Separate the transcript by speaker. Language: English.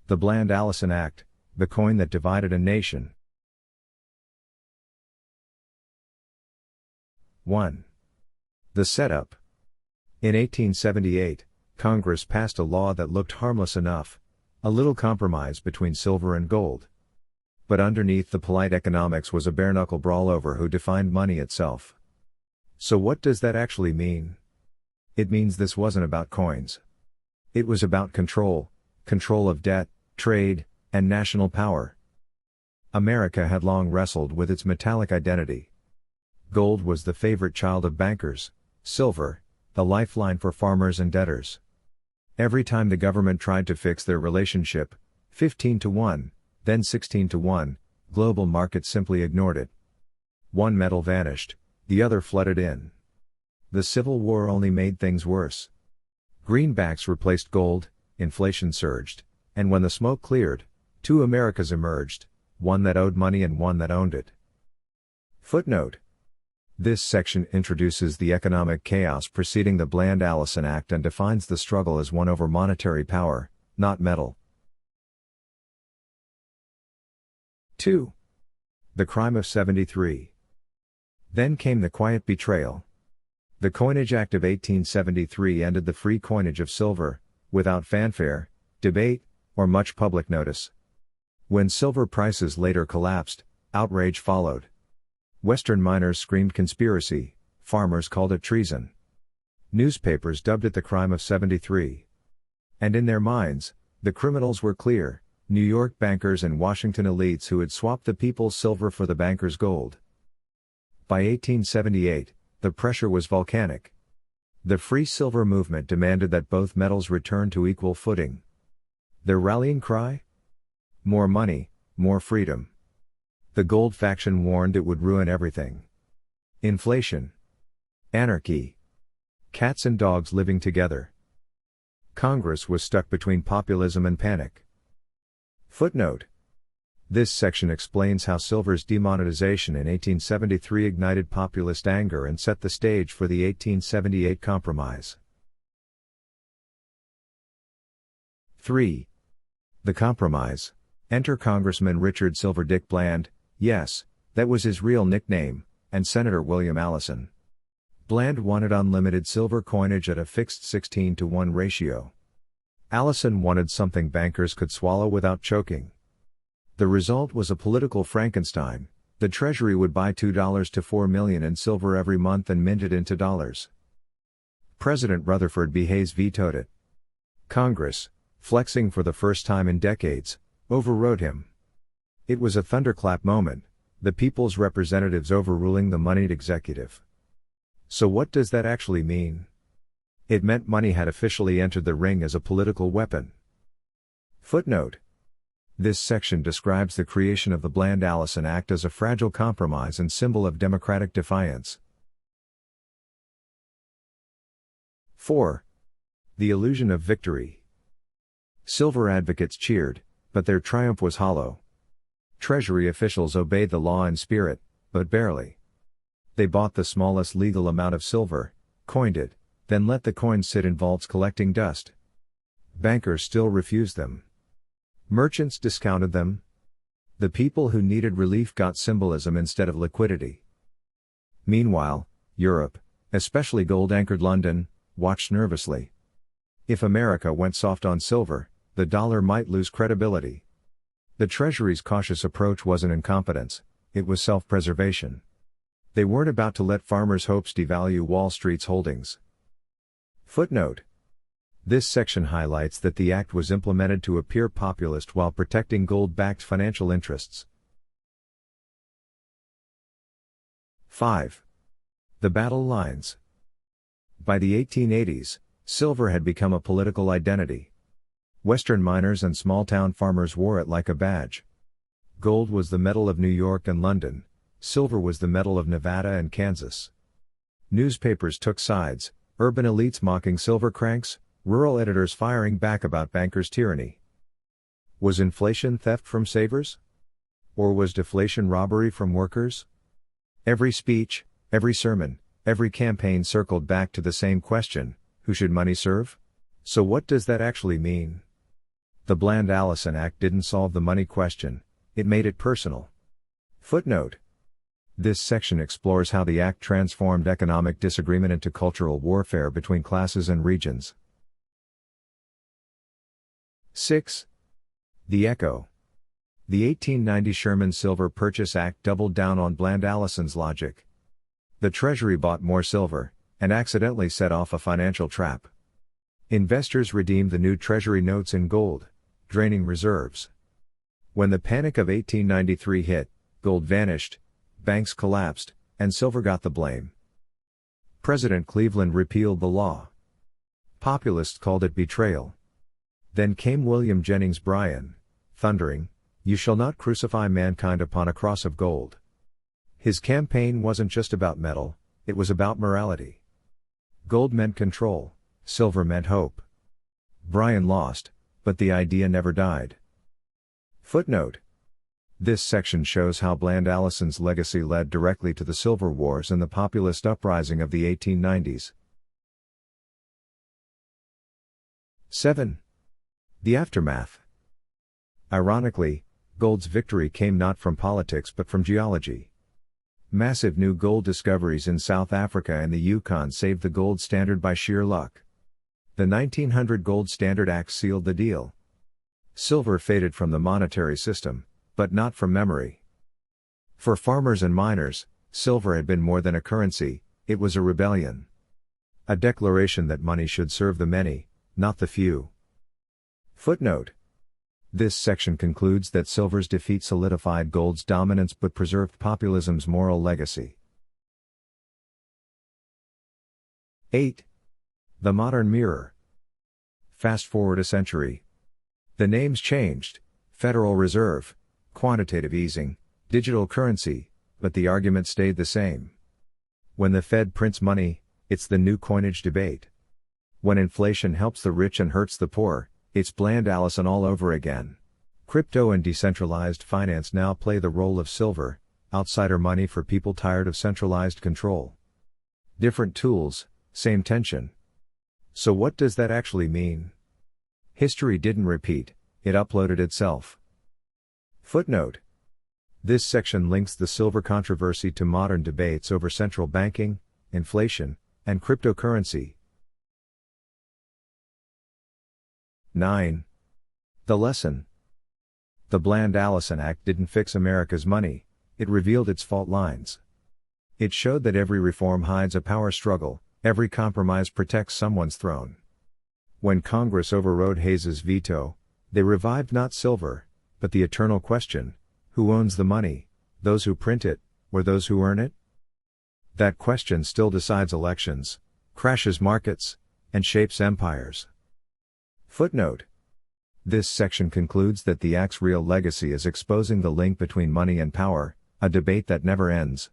Speaker 1: The Bland-Allison Act, the coin that divided a nation. 1. The setup. In 1878, Congress passed a law that looked harmless enough, a little compromise between silver and gold. But underneath the polite economics was a bare-knuckle brawl over who defined money itself. So what does that actually mean? It means this wasn't about coins. It was about control of debt, trade, and national power. America had long wrestled with its metallic identity. Gold was the favorite child of bankers, silver, the lifeline for farmers and debtors. Every time the government tried to fix their relationship, 15-1, then 16-1, global markets simply ignored it. One metal vanished, the other flooded in. The Civil War only made things worse. Greenbacks replaced gold, inflation surged, and when the smoke cleared, two Americas emerged, one that owed money and one that owned it. Footnote. This section introduces the economic chaos preceding the Bland-Allison Act and defines the struggle as one over monetary power, not metal. 2. The crime of 73. Then came the quiet betrayal. The Coinage Act of 1873 ended the free coinage of silver, without fanfare, debate, or much public notice. When silver prices later collapsed, outrage followed. Western miners screamed conspiracy, farmers called it treason. Newspapers dubbed it the crime of 73. And in their minds, the criminals were clear, New York bankers and Washington elites who had swapped the people's silver for the bankers' gold. By 1878, the pressure was volcanic. The free silver movement demanded that both metals return to equal footing. Their rallying cry? More money, more freedom. The gold faction warned it would ruin everything. Inflation. Anarchy. Cats and dogs living together. Congress was stuck between populism and panic. Footnote. This section explains how silver's demonetization in 1873 ignited populist anger and set the stage for the 1878 Compromise. 3. The Compromise. Enter Congressman Richard Silver Dick Bland. Yes, that was his real nickname, and Senator William Allison. Bland wanted unlimited silver coinage at a fixed 16-1 ratio. Allison wanted something bankers could swallow without choking. The result was a political Frankenstein. The Treasury would buy $2 to $4 million in silver every month and mint it into dollars. President Rutherford B. Hayes vetoed it. Congress, flexing for the first time in decades, overrode him. It was a thunderclap moment, the people's representatives overruling the moneyed executive. So what does that actually mean? It meant money had officially entered the ring as a political weapon. Footnote. This section describes the creation of the Bland-Allison Act as a fragile compromise and symbol of democratic defiance. 4. The illusion of victory. Silver advocates cheered, but their triumph was hollow. Treasury officials obeyed the law in spirit, but barely. They bought the smallest legal amount of silver, coined it, then let the coins sit in vaults collecting dust. Bankers still refused them. Merchants discounted them. The people who needed relief got symbolism instead of liquidity. Meanwhile, Europe, especially gold-anchored London, watched nervously. If America went soft on silver, the dollar might lose credibility. The Treasury's cautious approach wasn't incompetence, it was self-preservation. They weren't about to let farmers' hopes devalue Wall Street's holdings. Footnote. This section highlights that the act was implemented to appear populist while protecting gold-backed financial interests. 5. The battle lines. By the 1880s, silver had become a political identity. Western miners and small-town farmers wore it like a badge. Gold was the metal of New York and London, silver was the metal of Nevada and Kansas. Newspapers took sides, urban elites mocking silver cranks, rural editors firing back about bankers' tyranny. Was inflation theft from savers? Or was deflation robbery from workers? Every speech, every sermon, every campaign circled back to the same question: who should money serve? So what does that actually mean? The Bland-Allison Act didn't solve the money question, it made it personal. Footnote. This section explores how the Act transformed economic disagreement into cultural warfare between classes and regions. 6. The Echo. The 1890 Sherman Silver Purchase Act doubled down on Bland-Allison's logic. The Treasury bought more silver, and accidentally set off a financial trap. Investors redeemed the new Treasury notes in gold, draining reserves. When the Panic of 1893 hit, gold vanished, banks collapsed, and silver got the blame. President Cleveland repealed the law. Populists called it betrayal. Then came William Jennings Bryan, thundering, "You shall not crucify mankind upon a cross of gold." His campaign wasn't just about metal, it was about morality. Gold meant control, silver meant hope. Bryan lost, but the idea never died. Footnote. This section shows how Bland-Allison's legacy led directly to the Silver Wars and the populist uprising of the 1890s. 7. The Aftermath. Ironically, gold's victory came not from politics but from geology. Massive new gold discoveries in South Africa and the Yukon saved the gold standard by sheer luck. The 1900 Gold Standard Act sealed the deal. Silver faded from the monetary system, but not from memory. For farmers and miners, silver had been more than a currency, it was a rebellion. A declaration that money should serve the many, not the few. Footnote. This section concludes that silver's defeat solidified gold's dominance but preserved populism's moral legacy. 8. The Modern Mirror. Fast forward a century. The names changed: Federal Reserve, quantitative easing, digital currency, but the argument stayed the same. When the Fed prints money, it's the new coinage debate. When inflation helps the rich and hurts the poor, it's Bland-Allison all over again. Crypto and decentralized finance now play the role of silver, outsider money for people tired of centralized control. Different tools, same tension. So what does that actually mean? History didn't repeat, it uploaded itself. Footnote. This section links the silver controversy to modern debates over central banking, inflation, and cryptocurrency. 9. The Lesson. The Bland-Allison Act didn't fix America's money, it revealed its fault lines. It showed that every reform hides a power struggle, every compromise protects someone's throne. When Congress overrode Hayes's veto, they revived not silver, but the eternal question: who owns the money, those who print it, or those who earn it? That question still decides elections, crashes markets, and shapes empires. Footnote. This section concludes that the Act's real legacy is exposing the link between money and power, a debate that never ends.